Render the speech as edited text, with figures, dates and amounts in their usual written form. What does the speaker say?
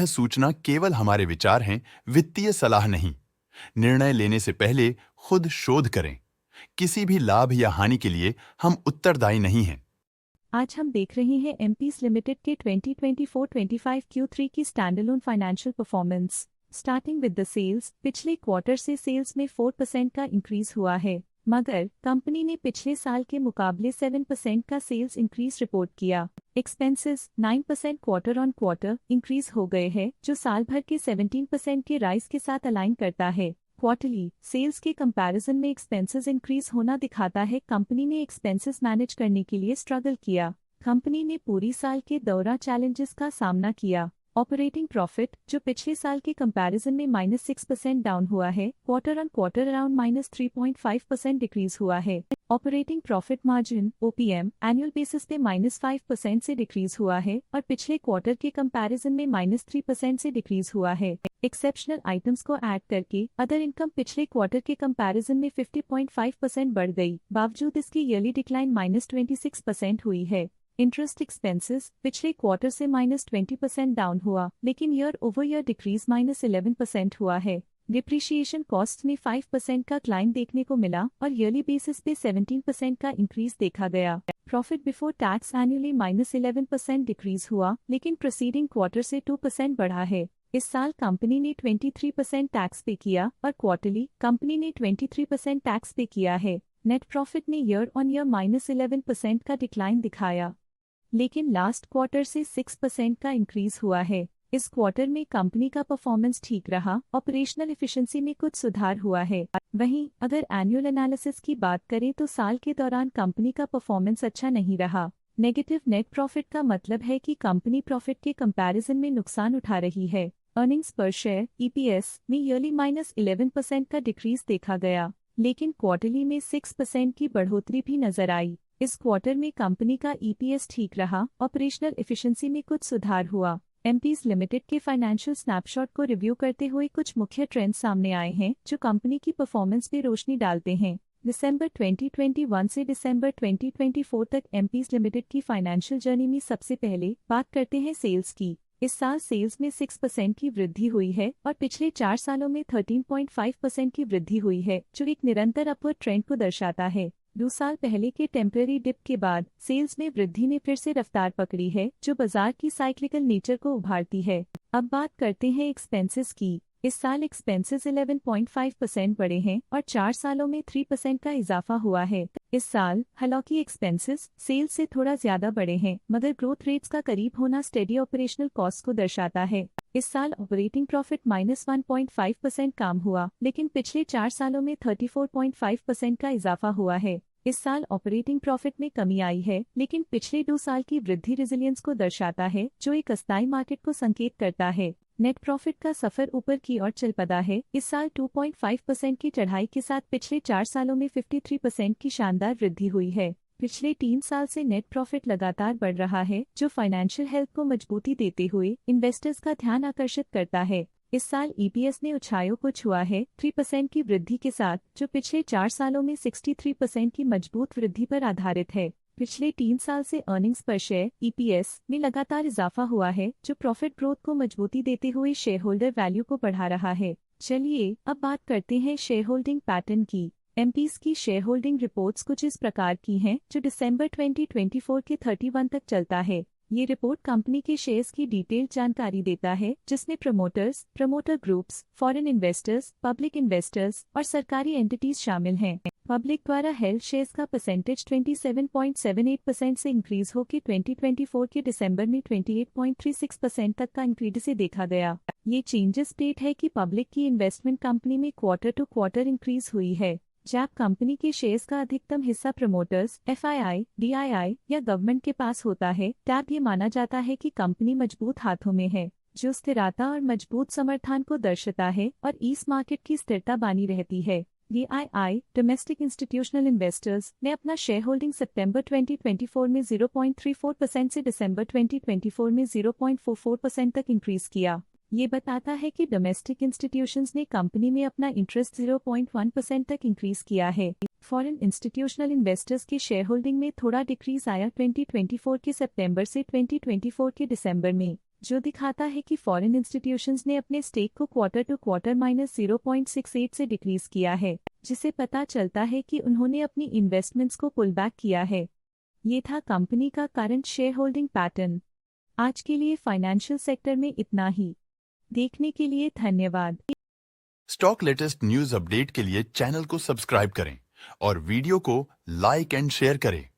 सूचना केवल हमारे विचार हैं, वित्तीय सलाह नहीं। निर्णय लेने से पहले खुद शोध करें। किसी भी लाभ या हानि के लिए हम उत्तरदायी नहीं हैं। आज हम देख रहे हैं एमपीज लिमिटेड के 2024-25 Q3 की standalone financial performance. Starting with the sales, पिछले क्वार्टर से सेल्स में 4% का इंक्रीज हुआ है, मगर कंपनी ने पिछले साल के मुकाबले 7% का सेल्स इंक्रीज रिपोर्ट किया। Expenses 9% quarter on quarter increase हो गए हैं, जो साल भर के 17% के राइज के साथ अलाइन करता है। क्वार्टरली सेल्स के कंपैरिजन में एक्सपेंसेस इंक्रीज होना दिखाता है कंपनी ने एक्सपेंसेस मैनेज करने के लिए स्ट्रगल किया। कंपनी ने पूरी साल के दौरान चैलेंजेस का सामना किया। ऑपरेटिंग प्रॉफिट, जो पिछले साल के कंपैरिजन में -6% डाउन हुआ है, quarter on quarter around -3.5% decrease हुआ है। Operating profit margin OPM annual basis पे -5% से डिक्रीज हुआ है और पिछले क्वार्टर के कंपैरिजन में -3% से डिक्रीज हुआ है। एक्सेप्शनल आइटम्स को ऐड करके अदर इनकम पिछले क्वार्टर के कंपैरिजन में 50.5% बढ़ गई, बावजूद इसकी ईयरली डिक्लाइन -26% हुई है। इंटरेस्ट एक्सपेंसेस पिछले क्वार्टर से -20% डाउन हुआ, लेकिन ईयर ओवर ईयर डिक्रीज -11% हुआ है। डिप्रिशिएशन कॉस्ट में 5% का क्लाइम देखने को मिला और ईयरली बेसिस पे 17% का इंक्रीज देखा गया। Profit before tax annually -11% decrease हुआ, लेकिन प्रीसीडिंग क्वार्टर से 2% बढ़ा है। इस साल कंपनी ने 23% टैक्स पे किया और क्वार्टरली कंपनी ने 23% टैक्स पे किया है। नेट प्रॉफिट ने ईयर ऑन ईयर -11% का डिक्लाइन दिखाया, लेकिन लास्ट क्वार्टर से 6% का इंक्रीज हुआ है। इस क्वार्टर में कंपनी का परफॉर्मेंस ठीक रहा, ऑपरेशनल एफिशिएंसी में कुछ सुधार हुआ है। वहीं अगर एनुअल एनालिसिस की बात करें तो साल के दौरान कंपनी का परफॉर्मेंस अच्छा नहीं रहा। नेगेटिव नेट प्रॉफिट का मतलब है कि कंपनी प्रॉफिट के कंपैरिजन में नुकसान उठा रही है। अर्निंग्स पर शेयर EPS में ईयरली -11% का डिक्रीज देखा गया, लेकिन क्वार्टरली में 6% की बढ़ोतरी भी नजर आई। इस क्वार्टर में कंपनी का EPS ठीक रहा, ऑपरेशनल एफिशिएंसी में कुछ सुधार हुआ। एमपीज लिमिटेड के फाइनेंशियल स्नैपशॉट को रिव्यू करते हुए कुछ मुख्य ट्रेंड्स सामने आए हैं जो कंपनी की परफॉर्मेंस पे रोशनी डालते हैं। दिसंबर 2021 से दिसंबर 2024 तक एमपीज लिमिटेड की फाइनेंशियल जर्नी में सबसे पहले बात करते हैं सेल्स की। इस साल सेल्स में 6% की वृद्धि हुई है और पिछले 4 सालों में 13.5% की वृद्धि हुई है, जो एक निरंतर अपवर्ड ट्रेंड को दर्शाता है। 2 साल पहले के टेम्पररी डिप के बाद सेल्स में वृद्धि ने फिर से रफ्तार पकड़ी है, जो बाजार की साइक्लिकल नेचर को उभारती है। अब बात करते हैं एक्सपेंसेस की। इस साल एक्सपेंसेस 11.5% बढ़े हैं और 4 सालों में 3% का इजाफा हुआ है। इस साल हालांकि एक्सपेंसेस सेल्स से थोड़ा ज्यादा बढ़े हैं, मगर ग्रोथ रेट्स का करीब होना स्टेडी ऑपरेशनल कॉस्ट को दर्शाता है। इस साल ऑपरेटिंग प्रॉफिट -1.5% कम हुआ, लेकिन पिछले 4 सालों में 34.5% का इजाफा हुआ है। इस साल ऑपरेटिंग प्रॉफिट में कमी आई है, लेकिन पिछले 2 साल की वृद्धि रेजिलियंस को दर्शाता है, जो एक अस्थायी मार्केट को संकेत करता है। नेट प्रॉफिट का सफर ऊपर की ओर चल पड़ा है। इस साल 2.5% की चढ़ाई के साथ पिछले 4 सालों में 53% की शानदार वृद्धि हुई है। पिछले 3 साल से नेट प्रॉफिट लगातार बढ़ रहा है, जो फाइनेंशियल हेल्थ को मजबूती देते हुए इन्वेस्टर्स का ध्यान आकर्षित करता है। इस साल EPS ने ऊंचाइयों को छुआ है 3% की वृद्धि के साथ, जो पिछले 4 सालों में 63% की मजबूत वृद्धि पर आधारित है। पिछले 3 साल से अर्निंग्स पर शेयर EPS में लगातार इजाफा हुआ है, जो प्रॉफिट ग्रोथ को मजबूती देते हुए शेयर होल्डर वैल्यू को बढ़ा रहा है। चलिए अब बात करते हैं शेयर होल्डिंग पैटर्न की। एमपीज की शेयर होल्डिंग रिपोर्ट्स कुछ इस प्रकार की हैं, जो दिसंबर 2024 के 31 तक चलता है। ये रिपोर्ट कंपनी के शेयर्स की डिटेल्ड जानकारी देता है, जिसमें promoters, promoter groups, foreign investors, public investors और सरकारी एंटिटीज शामिल हैं। पब्लिक द्वारा हेल्ड शेयर्स का परसेंटेज 27.78% से इंक्रीज होकर 2024 के दिसंबर में 28.36% तक का इंक्रीज से देखा गया। ये चेंजेस स्टेट है कि पब्लिक की इन्वेस्टमेंट कंपनी में क्वार्टर टू क्वार्टर इंक्रीज हुई है। जब कंपनी के शेयर्स का अधिकतम हिस्सा प्रमोटर्स, FII, DII या गवर्नमेंट के पास होता है, तब ये माना जाता है कि कंपनी मजबूत हाथों में है, जो स्थिरता और मजबूत समर्थन को दर्शाता है और इस मार्केट की स्थिरता बनी रहती है। DII, डोमेस्टिक इंस्टीट्यूशनल इन्वेस्टर्स, ने अपना शेयर होल्डिंग सितंबर 2024 में 0.34% से दिसंबर 2024 में 0.44% तक इंक्रीज किया। ये बताता है कि डोमेस्टिक इंस्टीट्यूशंस ने कंपनी में अपना इंटरेस्ट 0.1% तक इंक्रीज किया है। फॉरेन इंस्टीट्यूशनल इन्वेस्टर्स के शेयर होल्डिंग में थोड़ा डिक्रीज आया 2024 के सितंबर से 2024 के दिसंबर में। जो दिखाता है कि फॉरेन इंस्टीट्यूशंस ने अपने स्टेक को क्वार्टर टू क्वार्टर -0.68 से डिक्रीज किया है, जिसे पता चलता है कि उन्होंने अपनी इन्वेस्टमेंट्स को पुल बैक किया है। ये था कंपनी का करंट शेयर होल्डिंग पैटर्न। आज के लिए फाइनेंशियल सेक्टर में इतना ही। देखने के लिए धन्यवाद। स्टॉक लेटेस्ट न्यूज अपडेट के लिए चैनल को सब्सक्राइब करें और वीडियो को लाइक एंड शेयर करें।